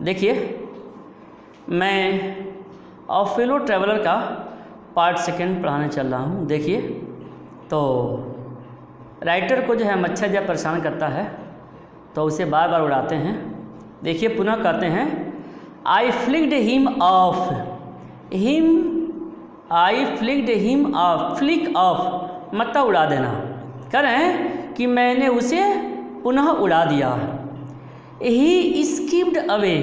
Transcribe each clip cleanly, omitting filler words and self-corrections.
देखिए, मैं fellow traveller का पार्ट सेकंड पढ़ाने चल रहा हूँ। देखिए, तो राइटर को जो है मच्छर जब परेशान करता है तो उसे बार बार उड़ाते हैं। देखिए, पुनः कहते हैं I flicked him off, flick off मतलब उड़ा देना। कह रहे हैं कि मैंने उसे पुनः उड़ा दिया। ही स्किप्ड अवे,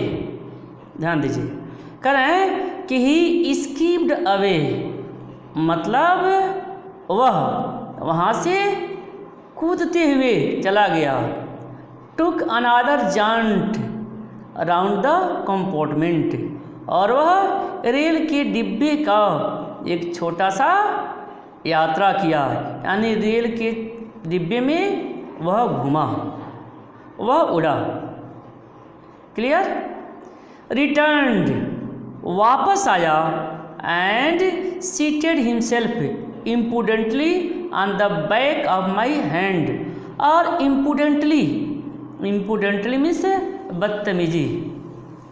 ध्यान दीजिए, कह रहे हैं कि ही स्किप्ड अवे मतलब वह वहाँ से कूदते हुए चला गया। टुक अनादर जंट अराउंड द कंपार्टमेंट, और वह रेल के डिब्बे का एक छोटा सा यात्रा किया, यानी रेल के डिब्बे में वह घूमा, वह उड़ा। क्लियर? रिटर्न्ड वापस आया and seated himself impudently on the back of my hand, और इम्पुडेंटली मीन्स बदतमीजी,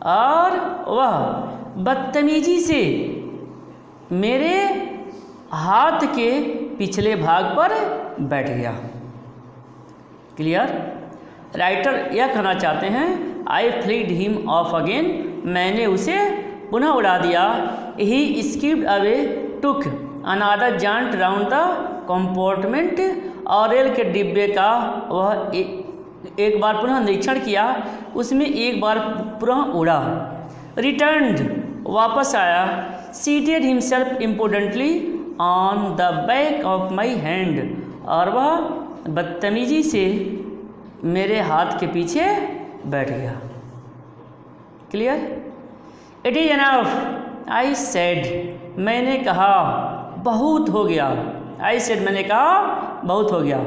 और वह बदतमीजी से मेरे हाथ के पिछले भाग पर बैठ गया। क्लियर? राइटर यह कहना चाहते हैं I flicked him off again, मैंने उसे पुनः उड़ा दिया। He skipped away took another jaunt round the compartment, और रेल के डिब्बे का वह एक बार पुनः निरीक्षण किया, उसमें एक बार पुनः उड़ा। रिटर्न्ड वापस आया, seated himself importantly on the back of my hand, और वह बदतमीजी से मेरे हाथ के पीछे बैठ गया। Clear? It is enough I said, मैंने कहा बहुत हो गया। आई सेड मैंने कहा बहुत हो गया।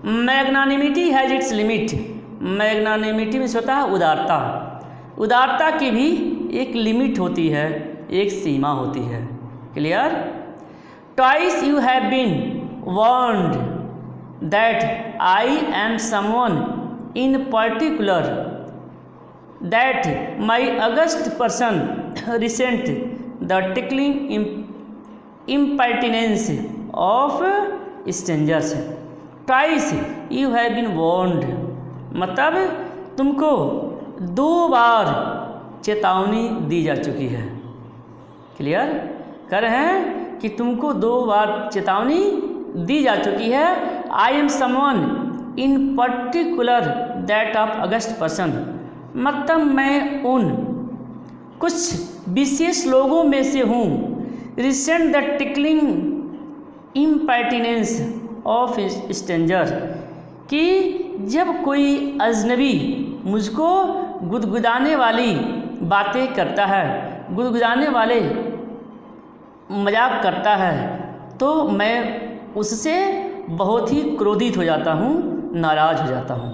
Magnanimity has its limit, magnanimity में होता है उदारता, उदारता की भी एक लिमिट होती है, एक सीमा होती है। Clear? Twice you have been warned that I am someone in particular, that my august person resent the tickling impertinence of strangers. Twice you have been warned मतलब तुमको 2 बार चेतावनी दी जा चुकी है। क्लियर? कर रहे हैं कि तुमको 2 बार चेतावनी दी जा चुकी है। I am someone in particular that of august person, मतलब मैं उन कुछ विशेष लोगों में से हूँ। Resent the tickling impertinence of stranger, कि जब कोई अजनबी मुझको गुदगुदाने वाली बातें करता है, गुदगुदाने वाले मजाक करता है, तो मैं उससे बहुत ही क्रोधित हो जाता हूँ, नाराज़ हो जाता हूँ।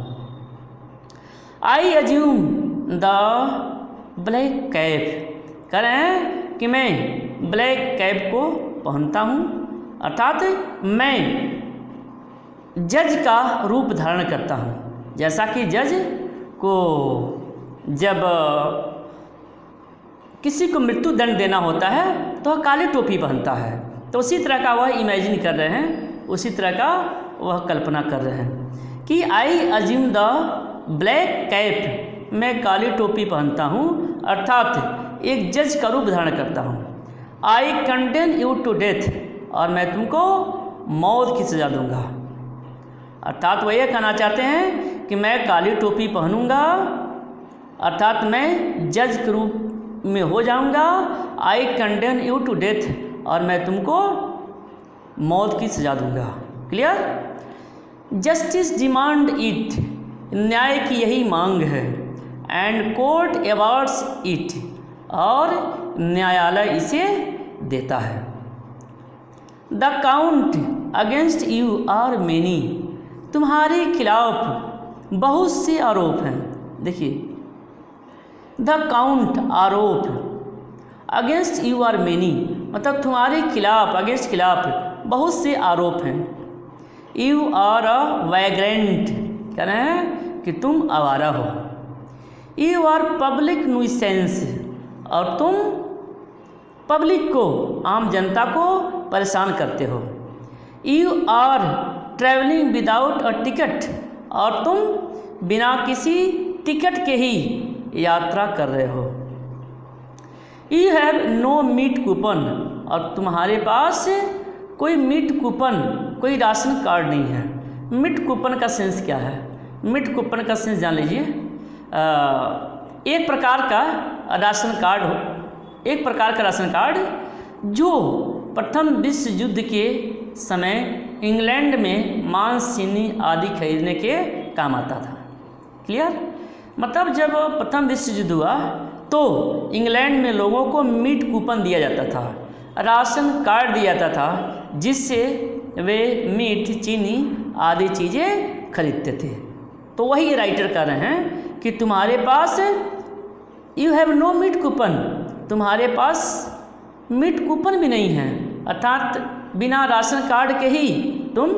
I assume the black cap, कह रहे हैं कि मैं ब्लैक कैप को पहनता हूँ, अर्थात मैं जज का रूप धारण करता हूँ। जैसा कि जज को जब किसी को मृत्यु दंड देना होता है तो वह काली टोपी पहनता है, तो उसी तरह का वह इमेजिन कर रहे हैं, उसी तरह का वह कल्पना कर रहे हैं कि I assume the black cap, मैं काली टोपी पहनता हूँ, अर्थात एक जज का रूप धारण करता हूँ। आई कंडेन यू टू डेथ, और मैं तुमको मौत की सज़ा दूंगा। अर्थात वह यह कहना चाहते हैं कि मैं काली टोपी पहनूंगा, अर्थात मैं जज के रूप में हो जाऊंगा। आई कंडेन यू टू डेथ, और मैं तुमको मौत की सज़ा दूंगा। क्लियर? जस्टिस डिमांड इट, न्याय की यही मांग है। एंड कोर्ट अवार्ड्स इट, और न्यायालय इसे देता है। The count against you are many, तुम्हारे खिलाफ बहुत से आरोप हैं। देखिए, द काउंट आरोप, अगेंस्ट यू आर मेनी मतलब तुम्हारे खिलाफ, अगेंस्ट खिलाफ बहुत से आरोप हैं। यू आर अ वैग्रेंट, कह रहे हैं कि तुम आवारा हो। यू आर पब्लिक न्यूसेंस, और तुम पब्लिक को, आम जनता को परेशान करते हो। You are travelling without a ticket, और तुम बिना किसी टिकट के ही यात्रा कर रहे हो। You have no meat coupon, और तुम्हारे पास कोई मीट कूपन, कोई राशन कार्ड नहीं है। मीट कूपन का सेंस क्या है? मीट कूपन का सेंस जान लीजिए, एक प्रकार का राशन कार्ड हो, एक प्रकार का राशन कार्ड जो प्रथम विश्व युद्ध के समय इंग्लैंड में मांस, चीनी आदि खरीदने के काम आता था। क्लियर? मतलब जब प्रथम विश्व युद्ध हुआ तो इंग्लैंड में लोगों को मीट कूपन दिया जाता था, राशन कार्ड दिया जाता था, जिससे वे मीट, चीनी आदि चीज़ें खरीदते थे। तो वही राइटर कह रहे हैं कि तुम्हारे पास you have no meat coupon, तुम्हारे पास मीट कूपन भी नहीं है, अर्थात बिना राशन कार्ड के ही तुम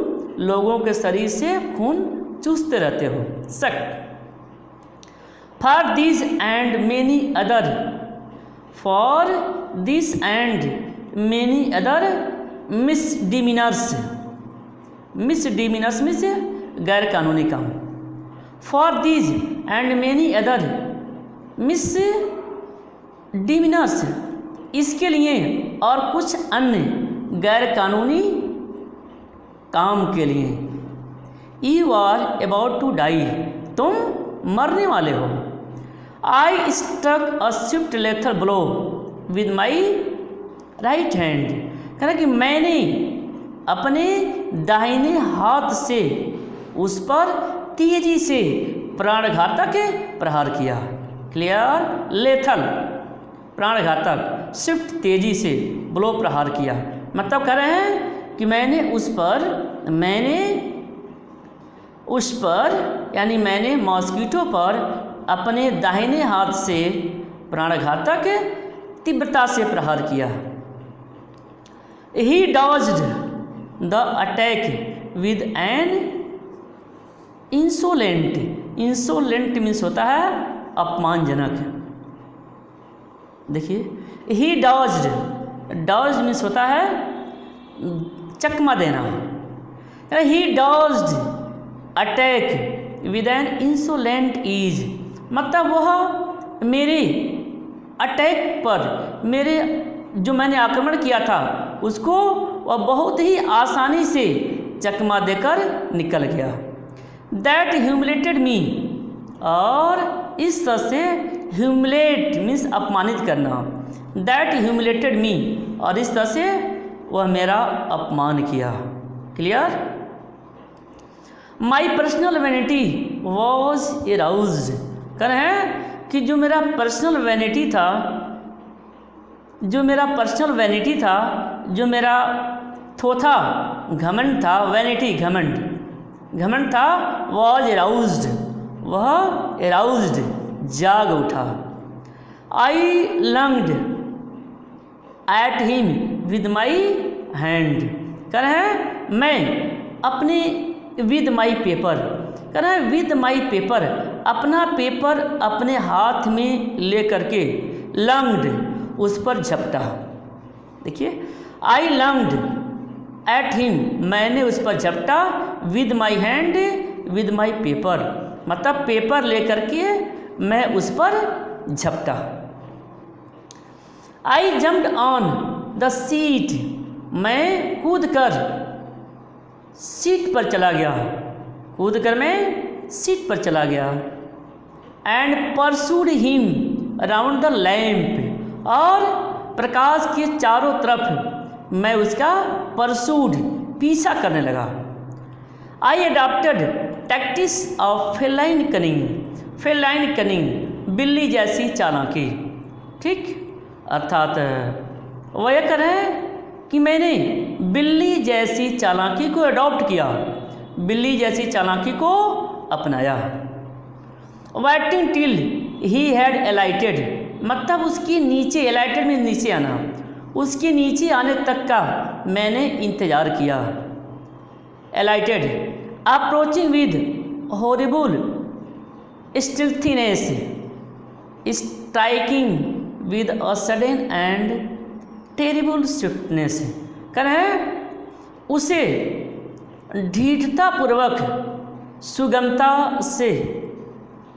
लोगों के शरीर से खून चूसते रहते हो। शक। For this and many other, for this and many other misdemeanours, misdemeanours में से गैर कानूनी काम। For this and many other misdemeanours, इसके लिए और कुछ अन्य गैर कानूनी काम के लिए। You are about to die, तुम मरने वाले हो। I struck a swift leather blow with my right hand, कहना कि मैंने अपने दाहिने हाथ से उस पर तेजी से प्राणघातक प्रहार किया। क्लियर? लेथल प्राणघातक, स्विफ्ट तेजी से, ब्लो प्रहार किया। मतलब कह रहे हैं कि मैंने उस पर यानी मैंने मॉस्किटो पर अपने दाहिने हाथ से प्राणघातक तीव्रता से प्रहार किया। He dodged the attack with an insolent, insolent means होता है अपमानजनक। देखिए, ही डॉज्ड, डॉज्ड मीन्स होता है चकमा देना। He dodged attack with an insolent ease, मतलब वह मेरे अटैक पर, मेरे जो मैंने आक्रमण किया था उसको वह बहुत ही आसानी से चकमा देकर निकल गया। दैट ह्यूमिलेटेड मी, और इस तरह से ह्यूमिलेट मीन्स अपमानित करना। दैट ह्यूमिलेटेड मी, और इस तरह से वह मेरा अपमान किया। Clear? My personal vanity was aroused, कह रहे हैं कि जो मेरा पर्सनल वैनिटी था, जो मेरा पर्सनल वैनिटी था, जो मेरा थोथा घमंड था, वैनिटी घमंड, घमंड था, वॉज एराउज्ड, वह एराउज्ड जाग उठा। I lunged at him with my hand, कह रहे हैं मैं अपने विद माई पेपर, कह रहे हैं विद माई पेपर, अपना पेपर अपने हाथ में ले करके लंग्ड उस पर झपटा। देखिए, आई लंग्ड एट हिम, मैंने उस पर झपटा, with my hand with my paper, मतलब पेपर ले करके मैं उस पर झपटा। आई जम्प्ड ऑन द सीट, मैं कूदकर सीट पर चला गया, कूदकर मैं सीट पर चला गया। And pursued him around the lamp, और प्रकाश के चारों तरफ मैं उसका परसूड पीछा करने लगा। I adopted tactics of feline cunning, feline cunning बिल्ली जैसी चालाकी। ठीक, अर्थात वह यह कह रहे हैं कि मैंने बिल्ली जैसी चालाकी को अडॉप्ट किया, बिल्ली जैसी चालाकी को अपनाया। वेटिंग टिल ही हैड एलाइटेड, मतलब उसकी नीचे, एलाइटेड में नीचे आना, उसके नीचे आने तक का मैंने इंतज़ार किया। Alighted, approaching with horrible stealthiness, striking with a sudden and terrible swiftness, कह रहे हैं उसे ढीठतापूर्वक सुगमता से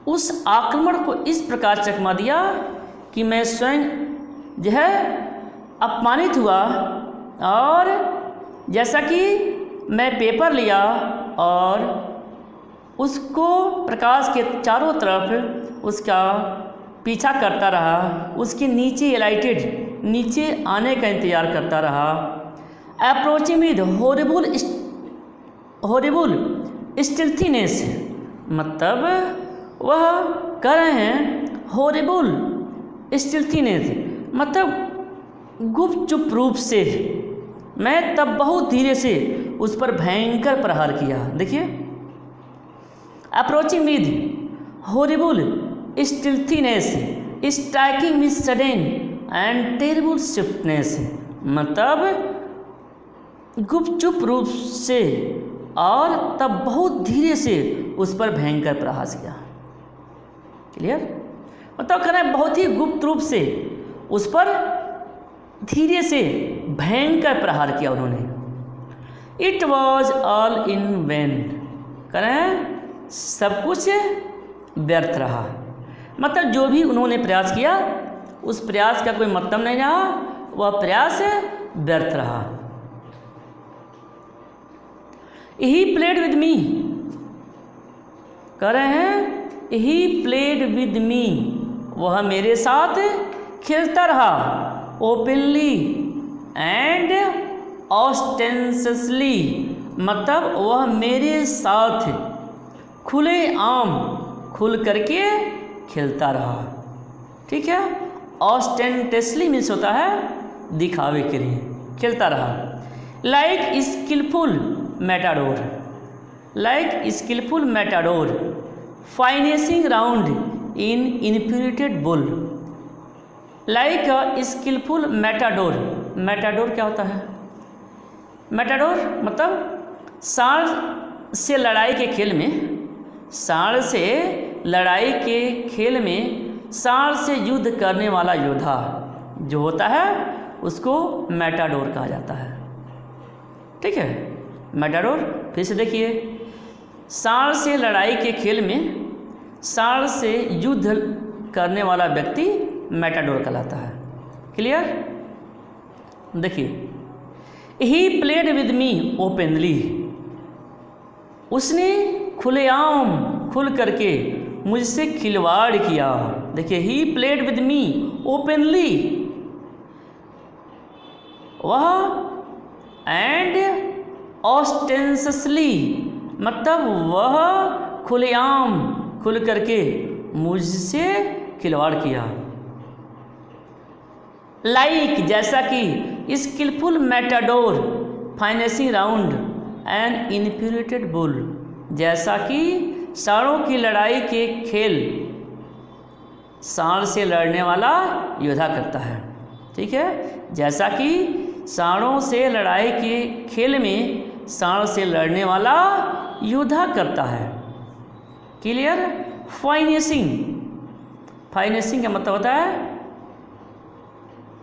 उस आक्रमण को इस प्रकार चकमा दिया कि मैं स्वयं जो है अपमानित हुआ, और जैसा कि मैं पेपर लिया और उसको प्रकाश के चारों तरफ उसका पीछा करता रहा, उसके नीचे एलाइटेड नीचे आने का इंतज़ार करता रहा। अप्रोचिंग विद हॉरिबल स्टिल्थीनेस, मतलब वह कह रहे हैं हॉरिबल स्टिल्थीनेस, मतलब गुपचुप रूप से मैं तब बहुत धीरे से उस पर भयंकर प्रहार किया। देखिए, approaching with horrible stealthiness striking with sudden and terrible swiftness, मतलब गुपचुप रूप से और तब बहुत धीरे से उस पर भयंकर प्रहार किया। क्लियर? मतलब कह रहे हैं बहुत ही गुप्त रूप से उस पर धीरे से भयंकर प्रहार किया उन्होंने। It was all in when, कह रहे हैं सब कुछ व्यर्थ रहा, मतलब जो भी उन्होंने प्रयास किया उस प्रयास का कोई मतलब नहीं रहा, वह प्रयास व्यर्थ रहा। ही प्लेड विद मी, कह रहे हैं ही प्लेड विद मी, वह मेरे साथ खेलता रहा, ओपनली एंड ऑस्टेंसली, मतलब वह मेरे साथ खुले आम खुल करके खेलता रहा। ठीक है, ऑस्टेंटेसली मीन्स होता है दिखावे के लिए, खेलता रहा। Like skilful matador, like skilful matador finessing round in infuriated bull, like a skilful matador. Matador क्या होता है? मैटाडोर मतलब सांड से लड़ाई के खेल में, सांड से लड़ाई के खेल में सांड से युद्ध करने वाला योद्धा जो होता है उसको मैटाडोर कहा जाता है। ठीक है, मैटाडोर फिर से देखिए, सांड से लड़ाई के खेल में सांड से युद्ध करने वाला व्यक्ति मैटाडोर कहलाता है। क्लियर? देखिए, he played with me openly, उसने खुलेआम खुल करके मुझसे खिलवाड़ किया। देखिए, he played with me openly, वह एंड ऑस्टेंसली, मतलब वह खुलेआम खुल करके मुझसे खिलवाड़ किया। लाइक जैसा कि skilful matador finessing round and infuriated bull, जैसा कि सांडों की लड़ाई के खेल सांड से लड़ने वाला योद्धा करता है। ठीक है, जैसा कि सांडों से लड़ाई के खेल में सांड से लड़ने वाला योद्धा करता है। क्लियर? फाइनेसिंग, फाइनेसिंग का मतलब होता है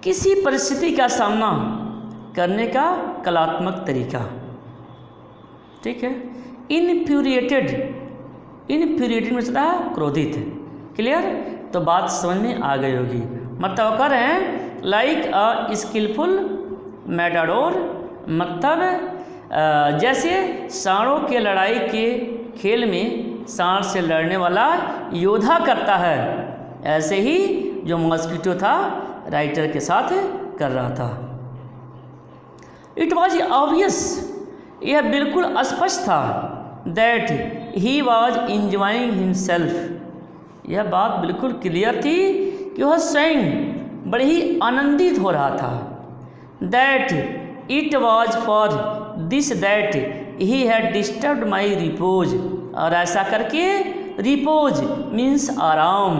किसी परिस्थिति का सामना करने का कलात्मक तरीका। ठीक है, इन्फ्यूरिएटेड, इन्फ्यूरिएटेड में होता है क्रोधित। क्लियर? तो बात समझ में आ गई होगी। मतलब कर रहे हैं लाइक अ स्किलफुल मैटाडोर, मतलब जैसे सांडों के लड़ाई के खेल में सांड से लड़ने वाला योद्धा करता है, ऐसे ही जो मॉस्किटो था राइटर के साथ कर रहा था। इट वॉज ऑब्वियस, यह बिल्कुल स्पष्ट था, that he was enjoying himself, यह बात बिल्कुल क्लियर थी कि वह स्वयं बड़े ही आनंदित हो रहा था। That it was for this that he had disturbed my repose, और ऐसा करके रिपोज मीन्स आराम,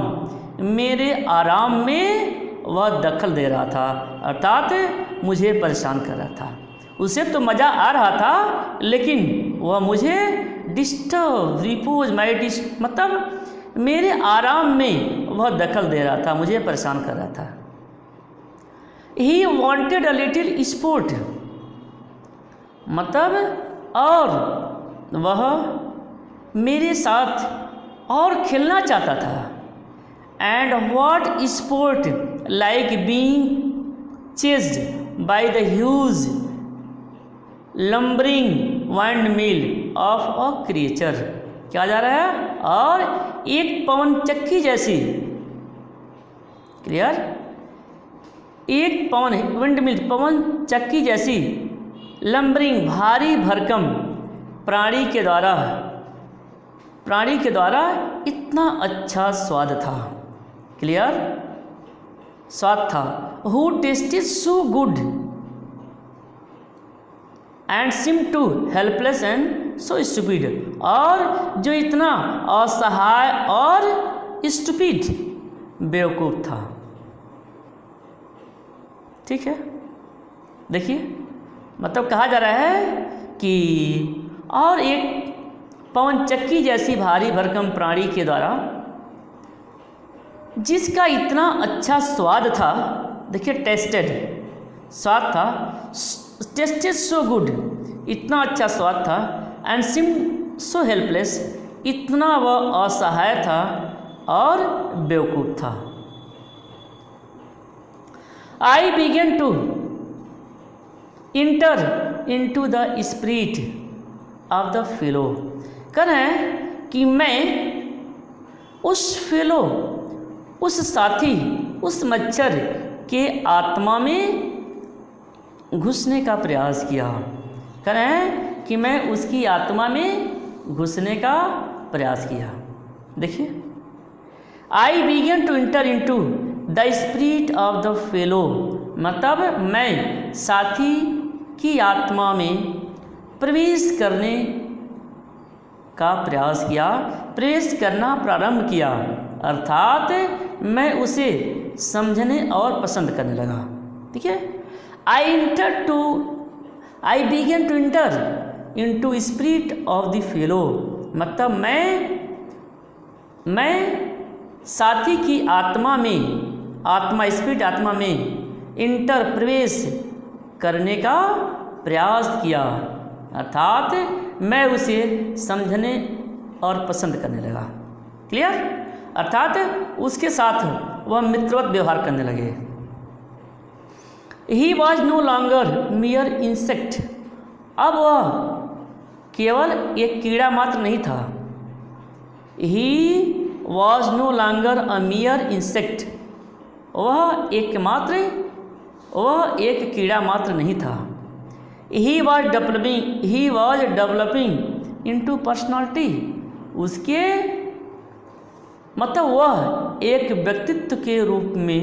मेरे आराम में वह दखल दे रहा था, अर्थात मुझे परेशान कर रहा था। उसे तो मज़ा आ रहा था लेकिन वह मुझे डिस्टर्ब, रिपोज माई मतलब मेरे आराम में बहुत दखल दे रहा था, मुझे परेशान कर रहा था। He wanted a little sport, मतलब और वह मेरे साथ और खेलना चाहता था। And what sport like being chased by the huge lumbering wind mill of a creature. क्या जा रहा है? और एक पवन चक्की जैसी, क्लियर, एक पवन विंड मिल, पवन चक्की जैसी, लंबरिंग भारी भरकम प्राणी के द्वारा इतना अच्छा स्वाद था, क्लियर, स्वाद था। Who tasted so good and seemed to helpless and so stupid, और जो इतना असहाय और स्टूपिड, बेवकूफ़ था। ठीक है, देखिए, मतलब कहा जा रहा है कि और एक पवन चक्की जैसी भारी भरकम प्राणी के द्वारा जिसका इतना अच्छा स्वाद था, देखिए टेस्टेड, स्वाद था, टेस्टेड सो गुड, इतना अच्छा स्वाद था, एंड सिम सो हेल्पलेस, इतना वह असहाय था और बेवकूफ़ था। I began to enter into the spirit of the fellow, कह रहे हैं कि मैं उस फेलो, उस साथी, उस मच्छर के आत्मा में घुसने का प्रयास किया। कह रहे हैं कि मैं उसकी आत्मा में घुसने का प्रयास किया। देखिए, I began to enter into the spirit of the fellow, मतलब मैं साथी की आत्मा में प्रवेश करने का प्रयास किया, प्रवेश करना प्रारंभ किया, अर्थात मैं उसे समझने और पसंद करने लगा। ठीक है, I began to enter into spirit of the fellow, मतलब मैं साथी की आत्मा में, आत्मा स्पिरिट आत्मा में इंटर प्रवेश करने का प्रयास किया, अर्थात मैं उसे समझने और पसंद करने लगा। क्लियर, अर्थात उसके साथ वह मित्रवत व्यवहार करने लगे। He was no longer mere insect, अब वह केवल एक कीड़ा मात्र नहीं था। He was no longer a mere insect, वह एक कीड़ा मात्र नहीं था। He was developing into personality, उसके मतलब वह एक व्यक्तित्व के रूप में,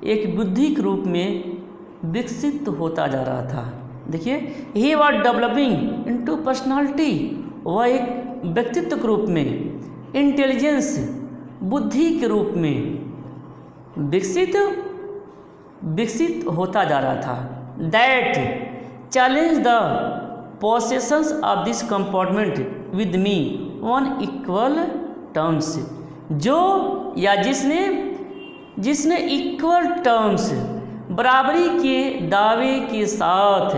एक बुद्धि के रूप में विकसित होता जा रहा था। देखिए, ही वॉज डेवलपिंग इनटू पर्सनालिटी, वह एक व्यक्तित्व के रूप में, इंटेलिजेंस बुद्धि के रूप में विकसित होता जा रहा था। That challenge the possessions of this compartment with me on equal terms, जो या जिसने इक्वल टर्म्स, बराबरी के दावे के साथ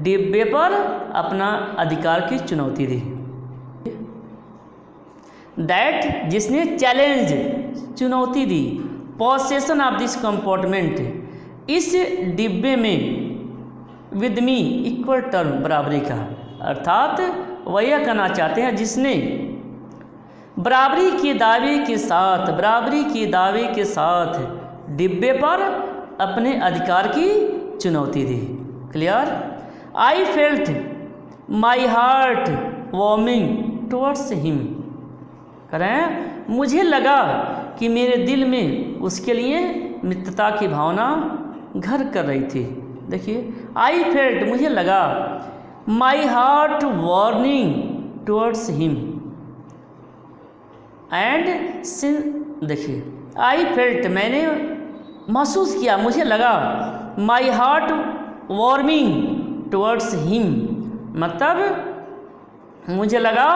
डिब्बे पर अपना अधिकार की चुनौती दी। दैट, जिसने चैलेंज, चुनौती दी, पोसेशन ऑफ दिस कंपार्टमेंट, इस डिब्बे में, विद मी इक्वल टर्म, बराबरी का, अर्थात वह यह कहना चाहते हैं जिसने बराबरी के दावे के साथ डिब्बे पर अपने अधिकार की चुनौती दी। Clear, I felt my heart warming towards him, करें, मुझे लगा कि मेरे दिल में उसके लिए मित्रता की भावना घर कर रही थी। देखिए, आई फेल्ट, मुझे लगा, my heart warning towards him and, देखिए, आई फेल्ट, मैंने महसूस किया, मुझे लगा, माई हार्ट वार्मिंग टुवर्ड्स हिम, मतलब मुझे लगा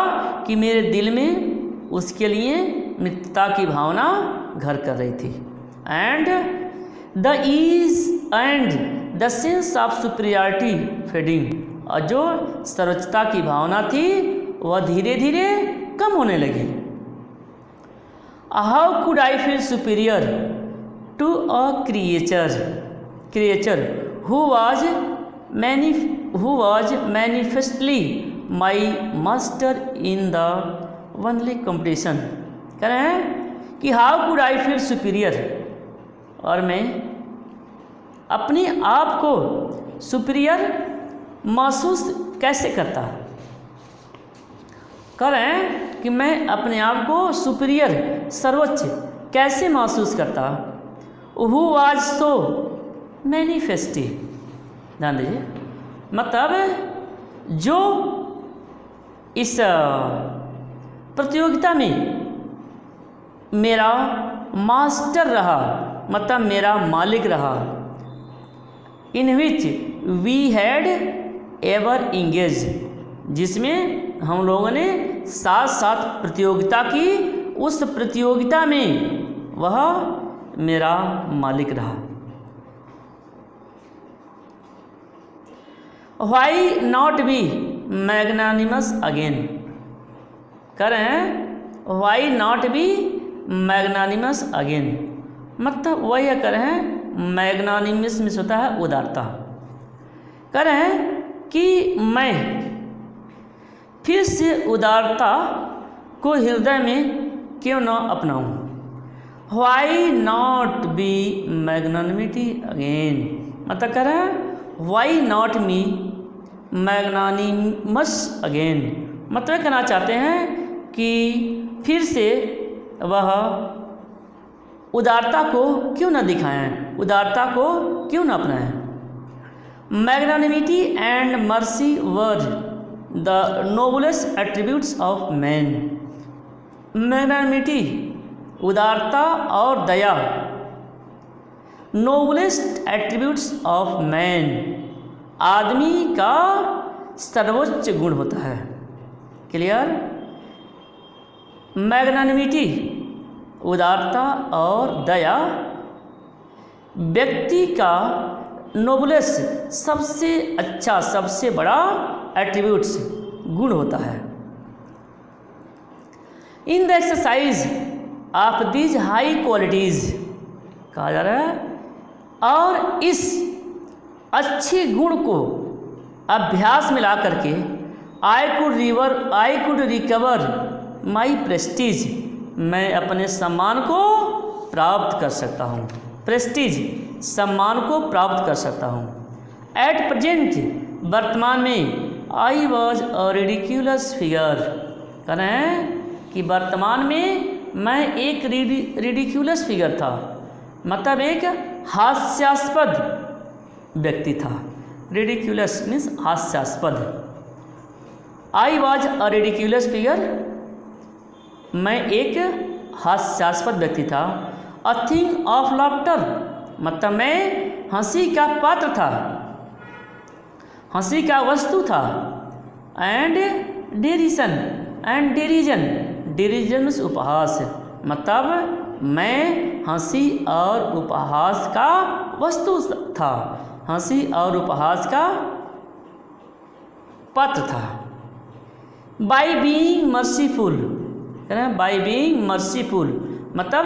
कि मेरे दिल में उसके लिए मित्रता की भावना घर कर रही थी। And the ease and the sense of superiority fading, और जो सर्वोच्चता की भावना थी वह धीरे धीरे कम होने लगी। How could I feel superior to a creature who was manifestly my master in the only competition। कह रहे हैं कि how could I feel superior, और मैं अपने आप को सुपीरियर महसूस कैसे करता। कह रहे हैं कि मैं अपने आप को सुपीरियर सर्वोच्च कैसे महसूस करता। हु वाज सो मैनिफेस्टी, ध्यान दीजिए, मतलब जो इस प्रतियोगिता में मेरा मास्टर रहा, मतलब मेरा मालिक रहा। In which we had ever engage, जिसमें हम लोगों ने साथ साथ प्रतियोगिता की, उस प्रतियोगिता में वह मेरा मालिक रहा। Why not be magnanimous again, कह रहे हैं why not be magnanimous again, मतलब वह यह कह रहे हैं मैग्नानिमस में होता है उदारता। कह रहे हैं कि मैं फिर से उदारता को हृदय में क्यों न अपनाऊं। Why not be magnanimity again, मतलब कह रहे हैं why not me magnanimous again, मतलब कहना चाहते हैं कि फिर से वह उदारता को क्यों न दिखाएं, उदारता को क्यों न अपनाएं। Magnanimity and mercy were the noblest attributes of man. Magnanimity उदारता और दया नोबलेस्ट एट्रीब्यूट्स ऑफ मैन, आदमी का सर्वोच्च गुण होता है। क्लियर। मैग्नानिमिटी उदारता और दया व्यक्ति का नोबलेस्ट सबसे अच्छा, सबसे बड़ा एट्रीब्यूट्स गुण होता है। In the exercise of these high qualities, कहा जा रहा है, और इस अच्छे गुण को अभ्यास में ला करके I could recover my Prestige, मैं अपने सम्मान को प्राप्त कर सकता हूँ। प्रेस्टीज सम्मान को प्राप्त कर सकता हूँ। एट प्रेजेंट वर्तमान में I was a ridiculous figure, कह रहे हैं कि वर्तमान में मैं एक रिडिक्यूलस फिगर था, मतलब एक हास्यास्पद व्यक्ति था। रिडिक्यूलस मीन्स हास्यास्पद। I was a ridiculous figure, मैं एक हास्यास्पद व्यक्ति था। अ थिंग ऑफ लाफ्टर, मतलब मैं हंसी का पात्र था, हंसी का वस्तु था। एंड डेरिशन, एंड डेरिजन, डेरिजन उपहास, मतलब मैं हंसी और उपहास का वस्तु था, हंसी और उपहास का पात्र था। बाई बीइंग मर्सीफुल, कह रहे हैं बाई बीइंग मर्सीफुल, मतलब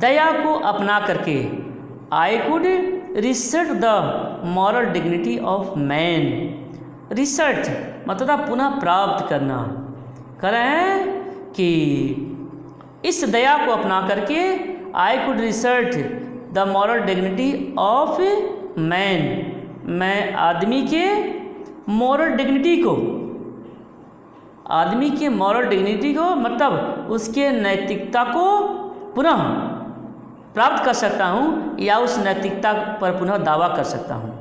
दया को अपना करके I could reset the moral dignity of man. Reset मतलब पुनः प्राप्त करना। कह रहे हैं कि इस दया को अपना करके I could reset the moral dignity of man, मैं आदमी के मॉरल डिग्निटी को, आदमी के मॉरल डिग्निटी को मतलब उसके नैतिकता को पुनः प्राप्त कर सकता हूँ, या उस नैतिकता पर पुनः दावा कर सकता हूँ।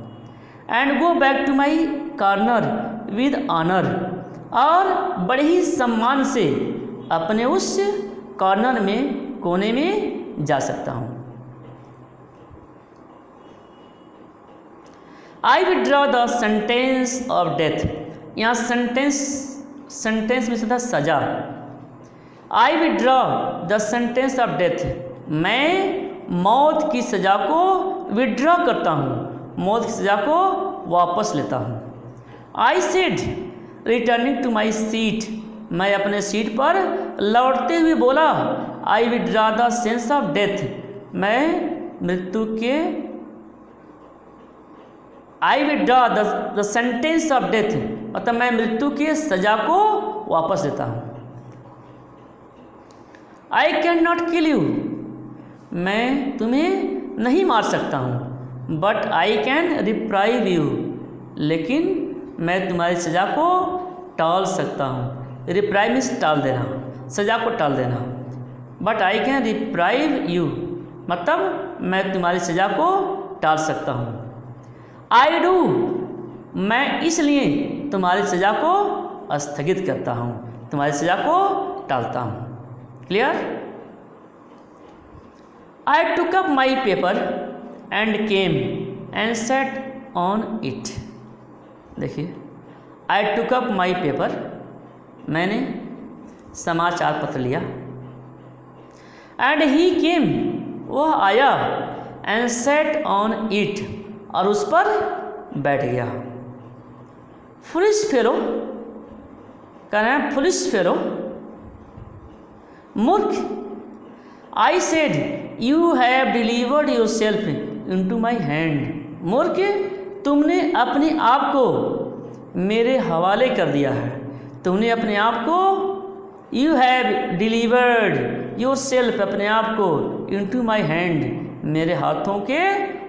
And go back to my corner with honour, और बड़े ही सम्मान से अपने उस कॉर्नर में, कोने में जा सकता हूँ। आई withdraw the sentence of death, यहाँ सेंटेंस में था सजा। आई withdraw the sentence of death, मैं मौत की सज़ा को विड्रॉ करता हूँ, मौत की सज़ा को वापस लेता हूँ। I said returning to my seat, मैं अपने सीट पर लौटते हुए बोला, I withdraw the sense of death, मैं मृत्यु के I withdraw the sentence of death, मतलब मैं मृत्यु के सजा को वापस लेता हूँ। I can not kill you, मैं तुम्हें नहीं मार सकता हूँ, but I can reprieve you, लेकिन मैं तुम्हारी सज़ा को टाल सकता हूँ। रिप्राइव मीन्स टाल देना, सज़ा को टाल देना। But I can reprieve you, मतलब मैं तुम्हारी सज़ा को टाल सकता हूँ। आई डू, मैं इसलिए तुम्हारी सज़ा को स्थगित करता हूँ, तुम्हारी सज़ा को टालता हूँ। Clear? I took up my paper and came and set on it. देखिए, आई टुक अप माई पेपर, मैंने समाचार पत्र लिया, एंड ही केम, वह आया, एंड सेट ऑन इट, और उस पर बैठ गया। फुलिश फेलो, कह रहे हैं फुलिश फेलो, मूर्ख। I said you have delivered your self into my hand, मूर्ख, तुमने अपने आप को मेरे हवाले कर दिया है, तुमने अपने आप को, you have delivered your self, अपने आप को, इंटू माई हैंड, मेरे हाथों के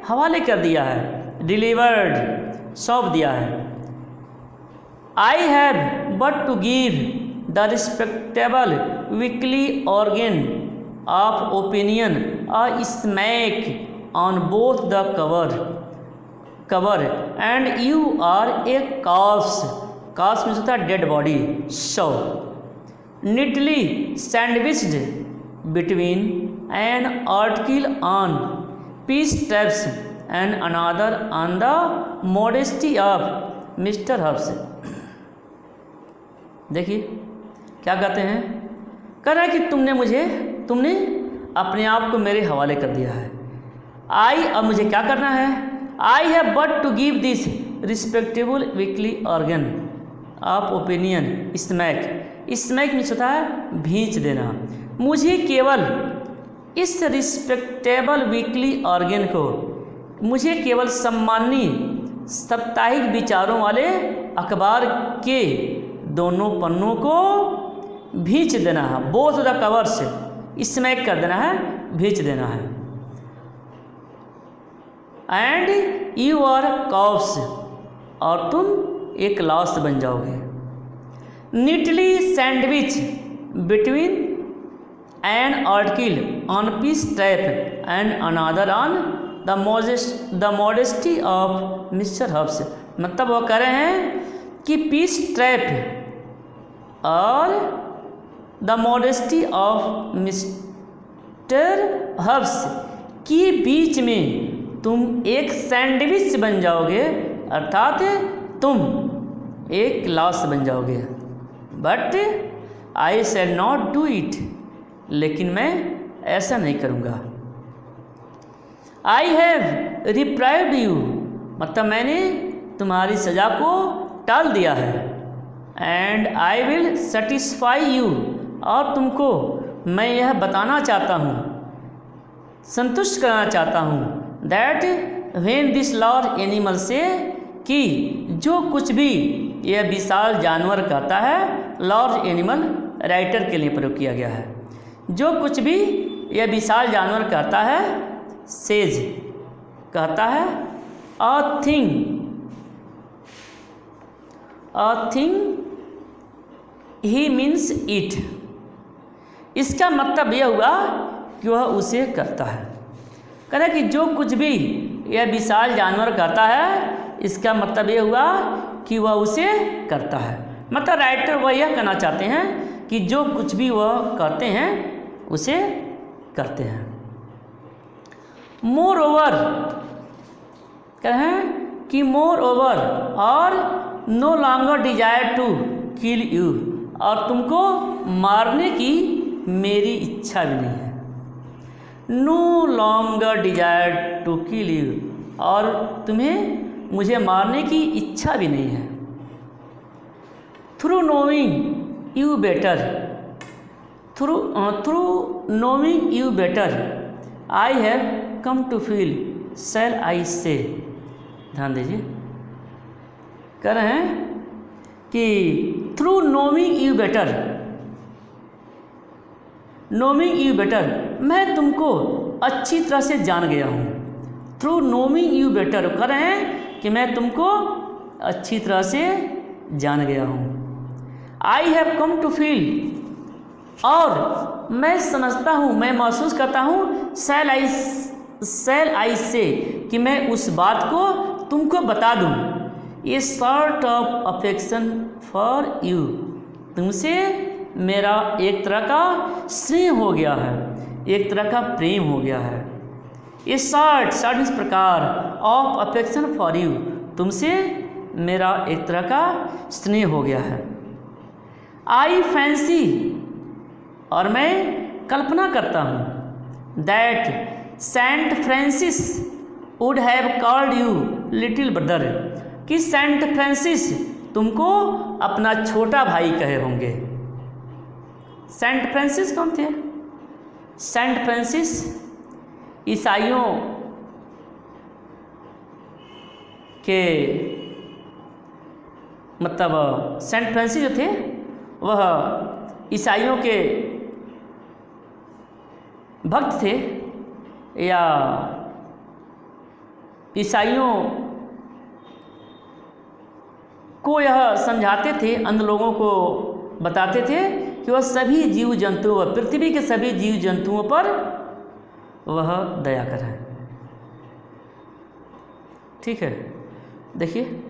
हवाले कर दिया है, डिलीवर्ड, सौंप दिया है। I have but to give the respectable weekly organ of opinion a smack on both the cover and you are a corpse, corpse means होता है डेड बॉडी, शव, neatly sandwiched between an article on peace steps and another on the modesty of Mr. Hobbes। देखिए क्या कहते हैं, कह रहा है कि तुमने अपने आप को मेरे हवाले कर दिया है। आई, अब मुझे क्या करना है, I have but to give this respectable weekly organ of opinion smack, smack means होता है भींच देना, मुझे केवल इस रिस्पेक्टेबल वीकली ऑर्गन को, मुझे केवल सम्मानीय साप्ताहिक विचारों वाले अखबार के दोनों पन्नों को भींच देना है, बोथ द कवर से स्मैक कर देना है, भींच देना है। एंड यू आर कॉर्प्स, और तुम एक लाश बन जाओगे। Neatly sandwich between an article on peace type and another on the modesty of Mr. Hobbes, मतलब वो कह रहे हैं कि पीस ट्रैप और the modesty of Mr Hobbs के बीच में तुम एक सैंडविच बन जाओगे, अर्थात तुम एक लाश बन जाओगे। But I shall not do it, लेकिन मैं ऐसा नहीं करूँगा। आई हैव रिप्राइव्ड यू, मतलब मैंने तुम्हारी सज़ा को टाल दिया है। And I will satisfy you, और तुमको मैं यह बताना चाहता हूँ, संतुष्ट करना चाहता हूँ, that when this large animal से, कि जो कुछ भी यह विशाल जानवर कहता है, लार्ज एनिमल राइटर के लिए प्रयोग किया गया है, जो कुछ भी यह विशाल जानवर कहता है, सेज कहता है, a thing he means it, इसका मतलब यह हुआ कि वह उसे करता है। कह रहा है कि जो कुछ भी यह विशाल जानवर कहता है, इसका मतलब यह हुआ कि वह उसे करता है। मतलब राइटर वह यह कहना चाहते हैं कि जो कुछ भी वह कहते हैं उसे करते हैं। मोर ओवर, कहें कि मोर ओवर और no longer desire to kill you, और तुमको मारने की मेरी इच्छा भी नहीं है। No longer desire to kill you, और तुम्हें मुझे मारने की इच्छा भी नहीं है। Through knowing you better, through knowing you better I have come to feel shall I say. ध्यान दीजिए, कह रहे हैं कि through knowing you better, knowing you better, मैं तुमको अच्छी तरह से जान गया हूँ। थ्रू नोइंग यू बेटर, कह रहे हैं कि मैं तुमको अच्छी तरह से जान गया हूँ। I have come to feel, और मैं समझता हूँ, मैं महसूस करता हूँ, शैल आई से, कि मैं उस बात को तुमको बता दूँ। ये sort of affection for you, तुमसे मेरा एक तरह का स्नेह हो गया है, एक तरह का प्रेम हो गया है। ये सॉर्ट इस प्रकार ऑफ अफेक्शन फॉर यू, तुमसे मेरा एक तरह का स्नेह हो गया है। आई फैंसी, और मैं कल्पना करता हूँ, that Saint Francis would have called you little brother, कि सेंट फ्रांसिस तुमको अपना छोटा भाई कहे होंगे। सेंट फ्रांसिस कौन थे? सेंट फ्रांसिस ईसाइयों के, मतलब सेंट फ्रांसिस जो थे वह ईसाइयों के भक्त थे, या ईसाइयों को यह समझाते थे, अन्य लोगों को बताते थे कि वह सभी जीव जंतुओं, पृथ्वी के सभी जीव जंतुओं पर वह दया करें। ठीक है, देखिए,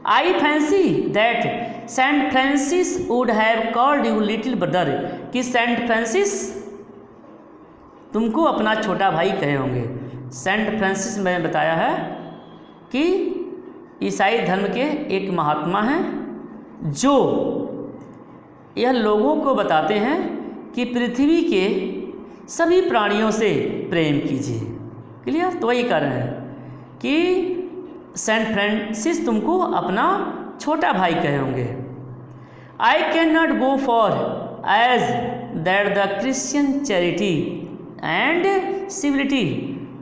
I fancy that Saint Francis would have called you little brother, कि सेंट फ्रांसिस तुमको अपना छोटा भाई कहे होंगे। सेंट फ्रांसिस मैंने बताया है कि ईसाई धर्म के एक महात्मा हैं, जो यह लोगों को बताते हैं कि पृथ्वी के सभी प्राणियों से प्रेम कीजिए। क्लियर? तो वही कह रहे हैं कि सेंट फ्रांसिस तुमको अपना छोटा भाई कहे होंगे। I can not go for as that the Christian charity and civility,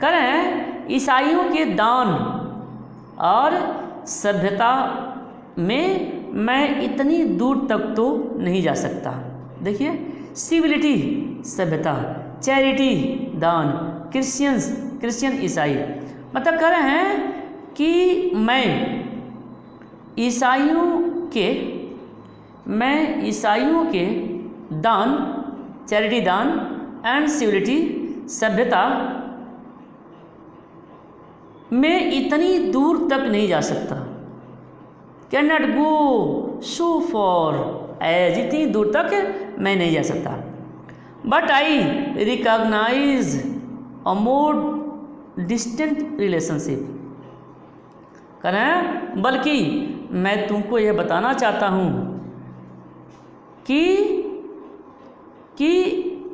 कह रहे हैं ईसाइयों के दान और सभ्यता में मैं इतनी दूर तक तो नहीं जा सकता। देखिए, सिविलिटी सभ्यता, चैरिटी दान, क्रिश्चियन ईसाई, मतलब कह रहे हैं कि मैं ईसाइयों के दान, चैरिटी दान एंड सिविलिटी सभ्यता में इतनी दूर तक नहीं जा सकता। Can not go so far as, इतनी दूर तक मैं नहीं जा सकता। But I recognise a more distant relationship, कह रहे हैं बल्कि मैं तुमको यह बताना चाहता हूँ कि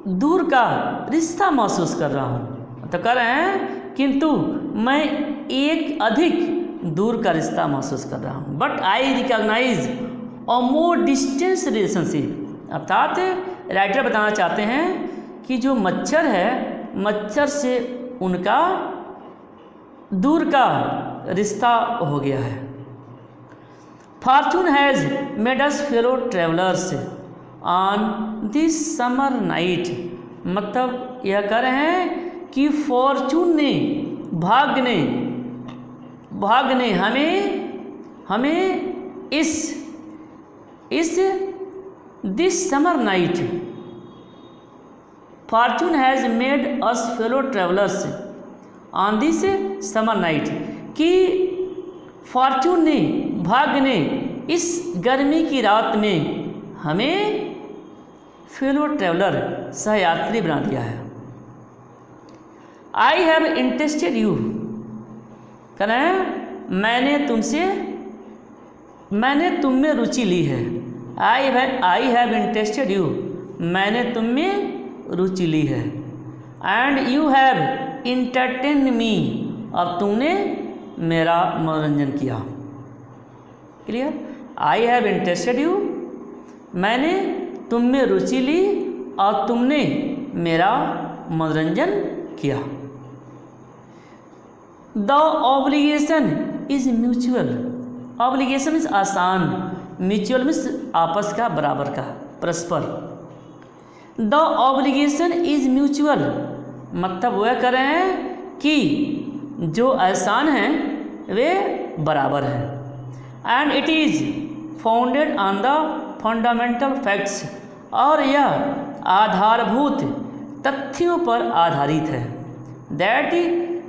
दूर का रिश्ता महसूस कर रहा हूँ। तो कह रहे हैं किंतु मैं एक अधिक दूर का रिश्ता महसूस कर रहा हूँ। But I recognise a more distance relationship, अर्थात राइटर बताना चाहते हैं कि जो मच्छर है, मच्छर से उनका दूर का रिश्ता हो गया है। Fortune has made us fellow travellers on this summer night, मतलब यह कह रहे हैं कि फॉर्चून ने, भाग्य ने हमें इस this summer night, Fortune has made us fellow travellers on this summer night, कि फॉर्चून ने, भाग्य ने इस गर्मी की रात में हमें फेलो ट्रेवलर, सहयात्री बना दिया है। आई हैव इंटरेस्टेड यू, कह रहे हैं मैंने तुम में रुचि ली है। आई हैव इंटरेस्टेड यू, मैंने तुम में रुचि ली है। एंड यू हैव इंटरटेन मी, अब तुमने मेरा मनोरंजन किया। Clear? I have interested you, मैंने तुम में रुचि ली और तुमने मेरा मनोरंजन किया। The obligation is mutual, obligation means आसान, म्यूचुअल मीन्स आपस का, बराबर का, परस्पर। द ऑब्लिगेशन इज म्यूचुअल, मतलब वह कह रहे हैं कि जो एहसान हैं वे बराबर हैं। And it is founded on the fundamental facts, और यह आधारभूत तथ्यों पर आधारित है। That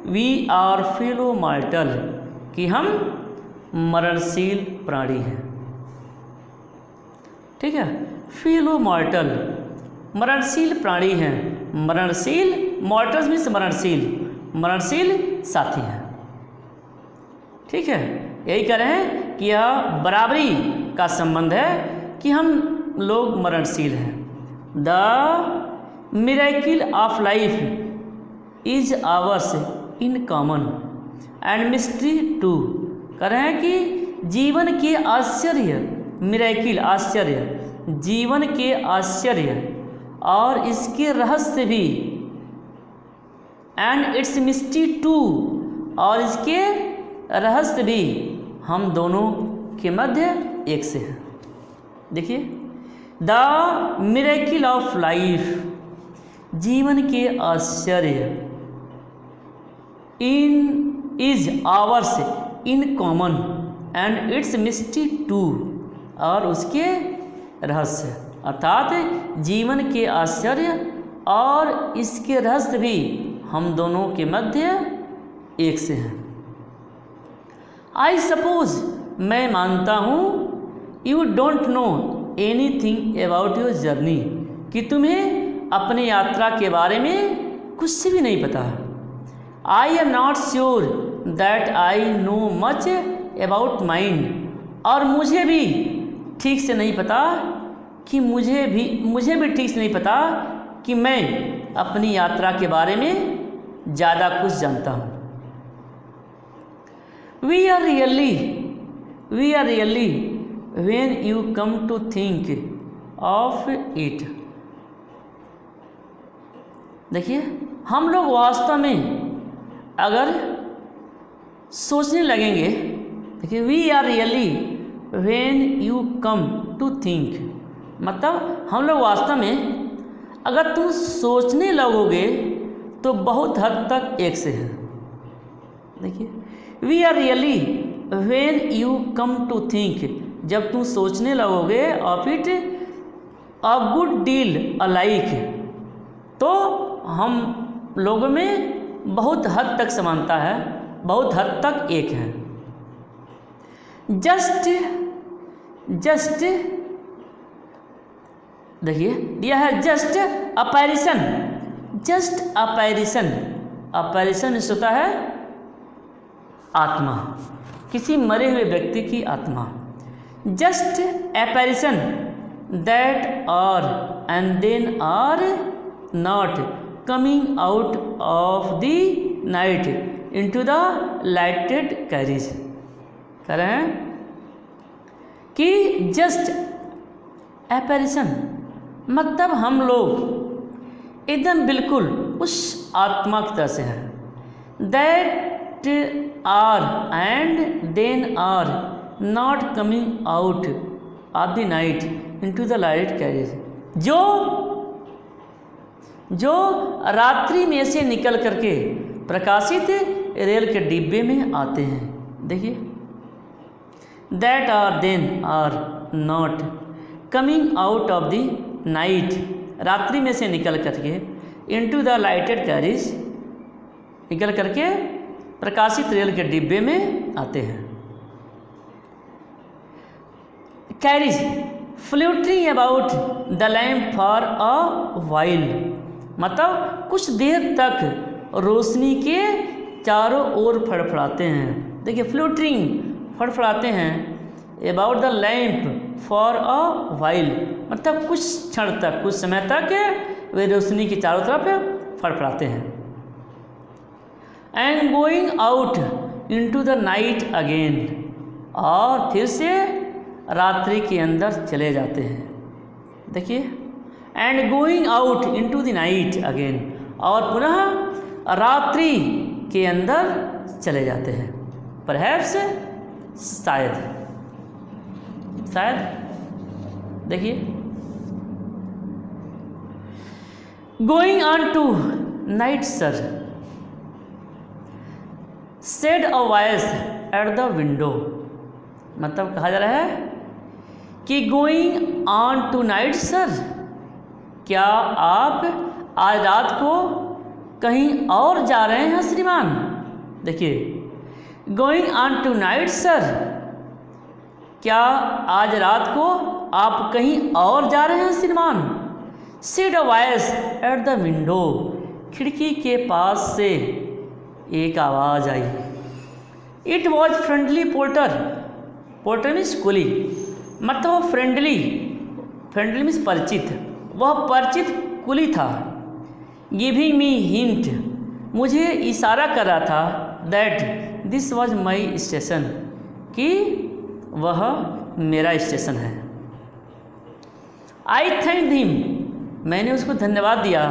we are fellow mortal, कि हम मरणशील प्राणी हैं। ठीक है, फेलो मॉर्टल, मरणशील प्राणी हैं। मरणशील, मॉर्टल्स मीन्स मरणशील, मरणशील साथी हैं। ठीक है, यही कह रहे हैं कि यह बराबरी का संबंध है कि हम लोग मरणशील हैं। The miracle of life is ours in common and mystery too, कह रहे हैं कि जीवन के आश्चर्य, मिरेकिल आश्चर्य, जीवन के आश्चर्य और इसके रहस्य भी, एंड इट्स मिस्ट्री टू, और इसके रहस्य भी हम दोनों के मध्य एक से हैं। देखिए, द मिरेकिल ऑफ लाइफ, जीवन के आश्चर्य, in is ours in common and its mystery too, और उसके रहस्य, अर्थात जीवन के आश्चर्य और इसके रहस्य भी हम दोनों के मध्य एक से हैं। आई सपोज, मैं मानता हूँ, you don't know anything about your journey, कि तुम्हें अपने यात्रा के बारे में कुछ भी नहीं पता। I am not sure that I know much about mind, और मुझे भी ठीक से नहीं पता कि मुझे भी ठीक से नहीं पता कि मैं अपनी यात्रा के बारे में ज़्यादा कुछ जानता हूँ। We are really when you come to think of it, देखिए, हम लोग वास्तव में अगर सोचने लगेंगे, देखिए, we are really when you come to think, मतलब हम लोग वास्तव में अगर तुम सोचने लगोगे तो बहुत हद तक एक से हैं। देखिए, we are really when you come to think, जब तुम सोचने लगोगे of it a good deal alike, तो हम लोगों में बहुत हद तक समानता है, बहुत हद तक एक है। जस्ट देखिए दिया है, जस्ट अपैरिशन, जस्ट अपैरिशन, अपैरिशन होता है आत्मा, किसी मरे हुए व्यक्ति की आत्मा। Just apparition that are and then are not coming out of the night into the lighted carriage, कह रहे हैं कि जस्ट apparition मतलब हम लोग एकदम बिल्कुल उस आत्मा की तरह से हैं। that are and then are not coming out of the night into the light carriage, जो रात्रि में से निकल करके प्रकाशित रेल के डिब्बे में आते हैं। देखिए, that are then are not coming out of the night, रात्रि में से निकल करके into the lighted carriage, निकल करके प्रकाशित रेल के डिब्बे में आते हैं। Carriage fluttering about the lamp for a while, मतलब कुछ देर तक रोशनी के चारों ओर फड़फड़ाते हैं। देखिए, फ्लूटरिंग फड़फड़ाते हैं about the lamp for a while, मतलब कुछ क्षण तक, कुछ समय तक वे रोशनी के चारों तरफ फड़फड़ाते हैं। And going out into the night again, और फिर से रात्रि के अंदर चले जाते हैं। देखिए, and going out into the night again, और पुनः रात्रि के अंदर चले जाते हैं। परहैप्स, शायद, देखिए, going on tonight sir, said a voice at the window, मतलब कहा जा रहा है कि going on tonight sir, क्या आप आज रात को कहीं और जा रहे हैं श्रीमान। देखिए, going on tonight sir, क्या आज रात को आप कहीं और जा रहे हैं श्रीमान। Said a voice at the window, खिड़की के पास से एक आवाज़ आई। It was friendly porter, porter means कुली, मतलब फ्रेंडली मीन्स परिचित, वह परिचित कुली था। गिविंग मी हिंट, मुझे इशारा कर रहा था, that this was my station, कि वह मेरा स्टेशन है। आई थैंक हिम, मैंने उसको धन्यवाद दिया।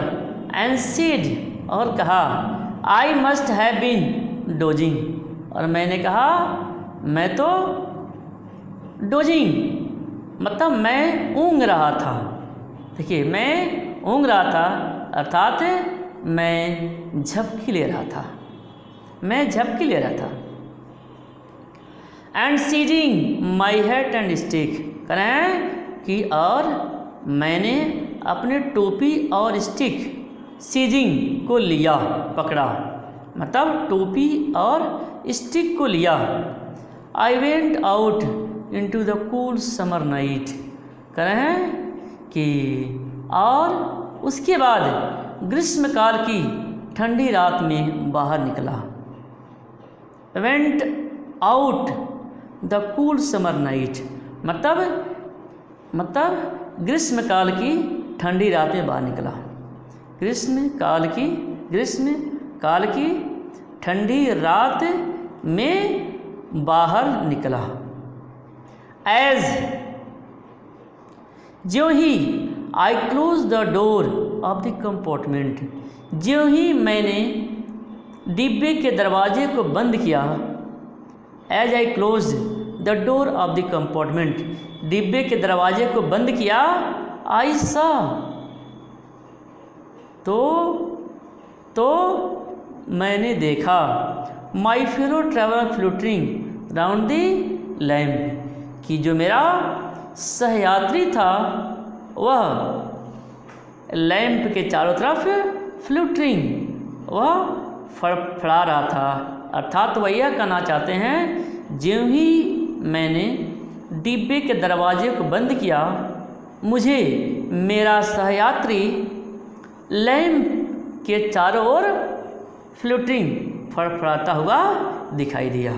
एंड सेड, और कहा, I must have been dozing, और मैंने कहा मैं तो डोजिंग मतलब मैं ऊँघ रहा था। देखिए, मैं ऊँघ रहा था अर्थात मैं झपकी ले रहा था, मैं झपकी ले रहा था। And seizing my hat and stick, करें कि और मैंने अपने टोपी और स्टिक, सीजिंग को लिया, पकड़ा, मतलब टोपी और स्टिक को लिया। I went out into the cool summer night, करें कि और उसके बाद ग्रीष्मकाल की ठंडी रात में बाहर निकला। Went out the cool summer night, मतलब ग्रीष्मकाल की ठंडी रात में बाहर निकला। ग्रीष्मकाल की ठंडी रात में बाहर निकला। एज, ज्यों ही I close the door of the compartment, ज्यों ही मैंने डिब्बे के दरवाजे को बंद किया। As I close the door of the compartment, डिब्बे के दरवाजे को बंद किया। आई सा, तो मैंने देखा। My fellow traveller fluttering round the lamp, कि जो मेरा सहयात्री था वह लैंप के चारों तरफ फ्लूटरिंग, वह फड़फड़ा रहा था। अर्थात वह यह कहना चाहते हैं, ज्यों ही मैंने डिब्बे के दरवाजे को बंद किया, मुझे मेरा सहयात्री लैंप के चारों ओर फ्लूटरिंग, फड़फड़ाता हुआ दिखाई दिया।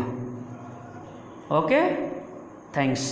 Okay, thanks.